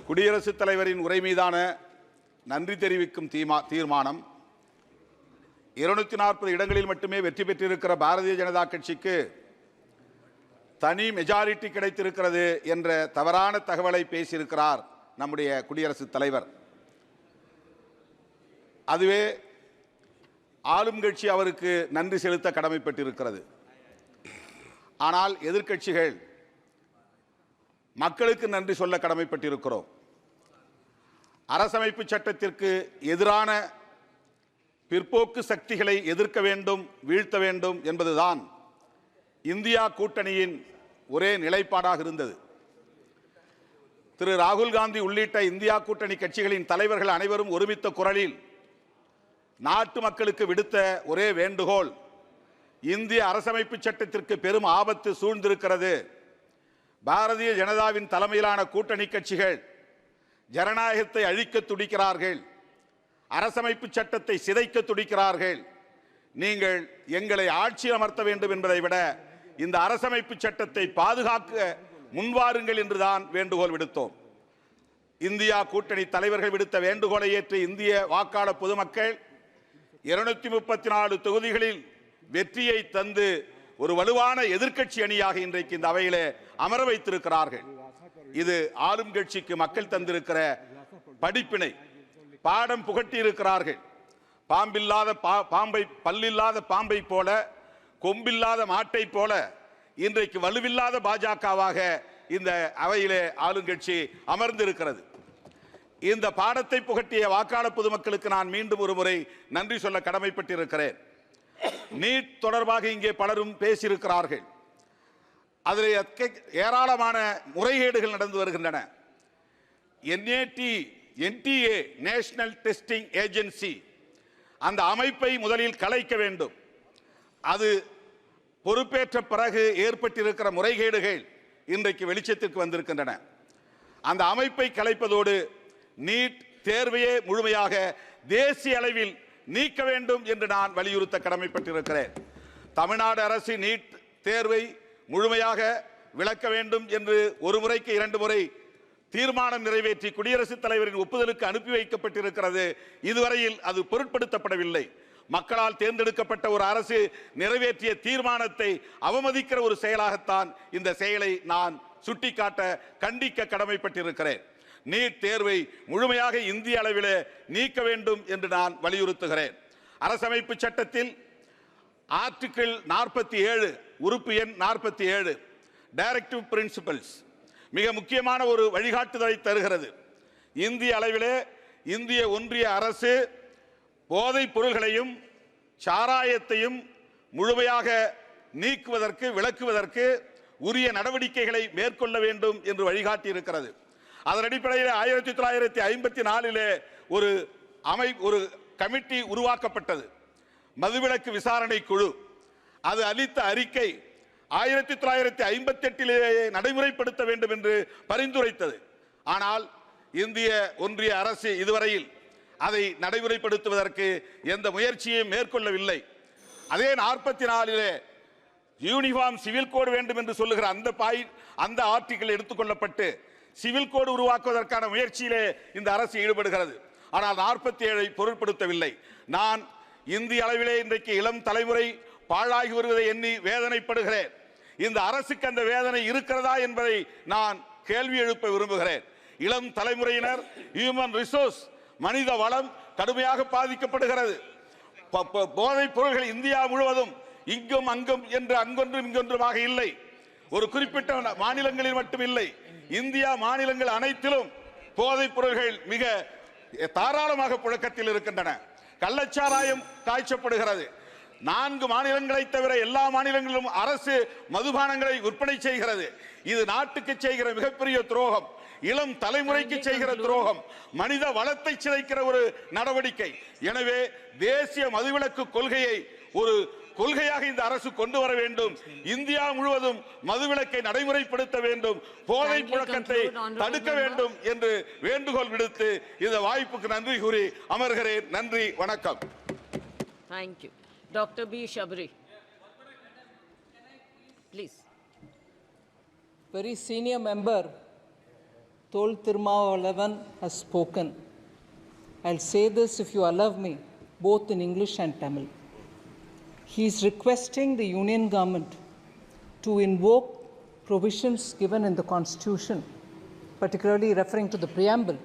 குடியரசுத் தலைவரின் உரை மீதான நன்றி தெரிவிக்கும் தீர்மானம் 240 இடங்களில் மட்டுமே வெற்றி பெற்றிருக்கிற பாரதிய ஜனதா கட்சிக்கு தனி மெஜாரிட்டி கிடைத்திருக்கிறது என்ற தவறான தகவலை பேசியிருக்கிறார் நம்முடைய குடியரசுத் தலைவர். அதுவே ஆளும் கட்சி அவருக்கு நன்றி செலுத்த கடமைப்பட்டிருக்கிறது. ஆனால் எதிர்க்கட்சிகள் மக்களுக்கு நன்றி சொல்ல கடமைப்பட்டிருக்கிறோம். அரசமைப்பு சட்டத்திற்கு எதிரான பிற்போக்கு சக்திகளை எதிர்க்க வேண்டும், வீழ்த்த வேண்டும் என்பதுதான் இந்தியா கூட்டணியின் ஒரே நிலைப்பாடாக இருந்தது. திரு ராகுல் காந்தி உள்ளிட்ட இந்தியா கூட்டணி கட்சிகளின் தலைவர்கள் அனைவரும் ஒருமித்த குரலில் நாட்டு மக்களுக்கு விடுத்த ஒரே வேண்டுகோள், இந்திய அரசமைப்பு சட்டத்திற்கு பெரும் ஆபத்து சூழ்ந்திருக்கிறது. பாரதிய ஜனதாவின் தலைமையிலான கூட்டணி கட்சிகள் ஜனநாயகத்தை அழிக்க துடிக்கிறார்கள், அரசமைப்பு சட்டத்தை சிதைக்க துடிக்கிறார்கள். நீங்கள் எங்களை ஆட்சி அமர்த்த வேண்டும் என்பதை விட இந்த அரசமைப்பு சட்டத்தை பாதுகாக்க முன்வாருங்கள் என்றுதான் வேண்டுகோள் விடுத்தோம். இந்தியா கூட்டணி தலைவர்கள் விடுத்த வேண்டுகோளை ஏற்று இந்திய வாக்காளர் பொதுமக்கள் 234 தொகுதிகளில் வெற்றியை தந்து ஒரு வலுவான எதிர்க்கட்சி அணியாக இன்றைக்கு இந்த அவையிலே அமர வைத்திருக்கிறார்கள். இது ஆளும் கட்சிக்கு மக்கள் தந்திருக்கிற படிப்பினை, பாடம் புகட்டி இருக்கிறார்கள். பல்லில்லாத பாம்பை போல, கொம்பில்லாத மாட்டை போல இன்றைக்கு வலுவில்லாத பாஜகவாக இந்த அவையிலே ஆளுங்கட்சி அமர்ந்திருக்கிறது. இந்த பாடத்தை புகட்டிய வாக்காளர் பொதுமக்களுக்கு நான் மீண்டும் ஒரு முறை நன்றி சொல்ல கடமைப்பட்டிருக்கிறேன். நீட் தொடர்பாக இங்கே பலரும் பேசியிருக்கிறார்கள். அதில் ஏராளமான முறைகேடுகள் நடந்து வருகின்றன. NTA நேஷனல் டெஸ்டிங் ஏஜென்சி அந்த அமைப்பை முதலில் கலைக்க வேண்டும். அது பொறுப்பேற்ற பிறகு ஏற்பட்டிருக்கிற முறைகேடுகள் இன்றைக்கு வெளிச்சத்திற்கு வந்திருக்கின்றன. அந்த அமைப்பை கலைப்பதோடு நீட் தேர்வையே முழுமையாக தேசிய அளவில் நீக்க வேண்டும் என்று நான் வலியுறுத்த கடமைப்பட்டிருக்கிறேன். தமிழ்நாடு அரசு நீட் தேர்வை முழுமையாக விலக்க வேண்டும் என்று ஒரு முறைக்கு 2 முறை தீர்மானம் நிறைவேற்றி குடியரசுத் தலைவரின் ஒப்புதலுக்கு அனுப்பி வைக்கப்பட்டிருக்கிறது. இதுவரையில் அது பொருட்படுத்தப்படவில்லை. மக்களால் தேர்ந்தெடுக்கப்பட்ட ஒரு அரசு நிறைவேற்றிய தீர்மானத்தை அவமதிக்கிற ஒரு செயலாகத்தான் இந்த செயலை நான் சுட்டிக்காட்ட, கண்டிக்க கடமைப்பட்டிருக்கிறேன். நீட் தேர்வை முழுமையாக இந்திய அளவில் நீக்க வேண்டும் என்று நான் வலியுறுத்துகிறேன். அரசமைப்பு சட்டத்தில் ஆர்டிகிள் 47 உறுப்பு எண் 47 டைரக்டிவ் பிரின்சிபல்ஸ் மிக முக்கியமான ஒரு வழிகாட்டுதலை தருகிறது. இந்திய அளவிலே இந்திய ஒன்றிய அரசு போதைப் பொருள்களையும் சாராயத்தையும் முழுமையாக நீக்குவதற்கு, விலக்குவதற்கு உரிய நடவடிக்கைகளை மேற்கொள்ள வேண்டும் என்று வழிகாட்டி இருக்கிறது. அதன் அடிப்படையில் 1954 ஒரு கமிட்டி உருவாக்கப்பட்டது, மதுவிலக்கு விசாரணை குழு. அது அளித்த அறிக்கை 1958 நடைமுறைப்படுத்த வேண்டும் என்று பரிந்துரைத்தது. ஆனால் இந்திய ஒன்றிய அரசு இதுவரையில் அதை நடைமுறைப்படுத்துவதற்கு எந்த முயற்சியையும் மேற்கொள்ளவில்லை. அதே 44 யூனிஃபார்ம் சிவில் கோடு வேண்டும் என்று சொல்லுகிற அந்த ஆர்டிகிள் எடுத்துக்கொள்ளப்பட்டு சிவில் கோடு உருவாக்குவதற்கான முயற்சியிலே இந்த அரசு ஈடுபடுகிறது. ஆனால் 47 பொருட்படுத்தவில்லை. நான் இந்திய அளவிலே இன்றைக்கு இளம் தலைமுறை பாழாகி வருவதை எண்ணி வேதனைப்படுகிறேன். இந்த அரசுக்கு அந்த வேதனை இருக்கிறதா என்பதை நான் கேள்வி எழுப்ப விரும்புகிறேன். இளம் தலைமுறையினர், ஹியூமன் ரிசோர்ஸ், மனித வளம் கடுமையாக பாதிக்கப்படுகிறது. போதைப் பொருள்கள் இந்தியா முழுவதும் இங்கும் அங்கும் என்று அங்கொன்றும் இங்கொன்றுமாக இல்லை. ஒரு குறிப்பிட்ட மாநிலங்களில் மட்டும் இல்லை, இந்தியா மாநிலங்கள் அனைத்திலும் போதைப் பொருள்கள் மிக தாராளமாக புழக்கத்தில் இருக்கின்றன. கள்ளச்சாராயம் காய்ச்சப்படுகிறது. 4 மாநிலங்களை தவிர எல்லா மாநிலங்களிலும் அரசு மதுபானங்களை விற்பனை செய்கிறது. இது நாட்டுக்கு செய்கிற மிகப்பெரிய துரோகம், இளம் தலைமுறைக்கு செய்கிற துரோகம், மனித வளத்தை சிதைக்கிற ஒரு நடவடிக்கை. எனவே தேசிய மதுவிலக்கு கொள்கையை ஒரு கொள்கையாக இந்த அரசு கொண்டு வர வேண்டும். இந்தியா முழுவதும் மதுவிலக்கை நடைமுறைப்படுத்த வேண்டும், போதை புழக்கத்தை தடுக்க வேண்டும் என்று வேண்டுகோள் விடுத்து இந்த வாய்ப்புக்கு நன்றி கூறி அமர்கிறேன். நன்றி, வணக்கம். Thank you. Dr. B. Shabri, please. Very senior member Tol Tirumalavan has spoken. I'll say this, if you allow me, both in English and Tamil. He is requesting the Union government to invoke provisions given in the Constitution, particularly referring to the preamble,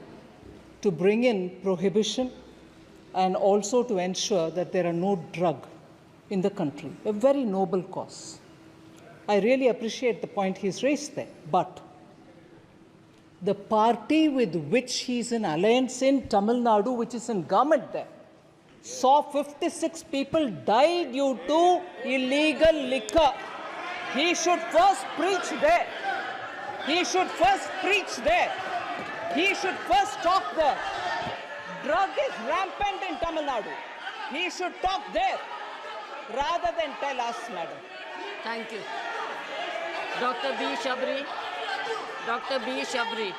to bring in prohibition and also to ensure that there are no drug in the country. A very noble cause. I really appreciate the point he's raised there. But the party with which he's in alliance in Tamil Nadu, which is in government there, saw 56 people die due to illegal liquor. He should first preach there. He should first preach there. He should first talk there. Drug is rampant in Tamil Nadu. He should talk there rather than tell us, madam. Thank you. Dr. B. Shabri. Dr. B. Shabri.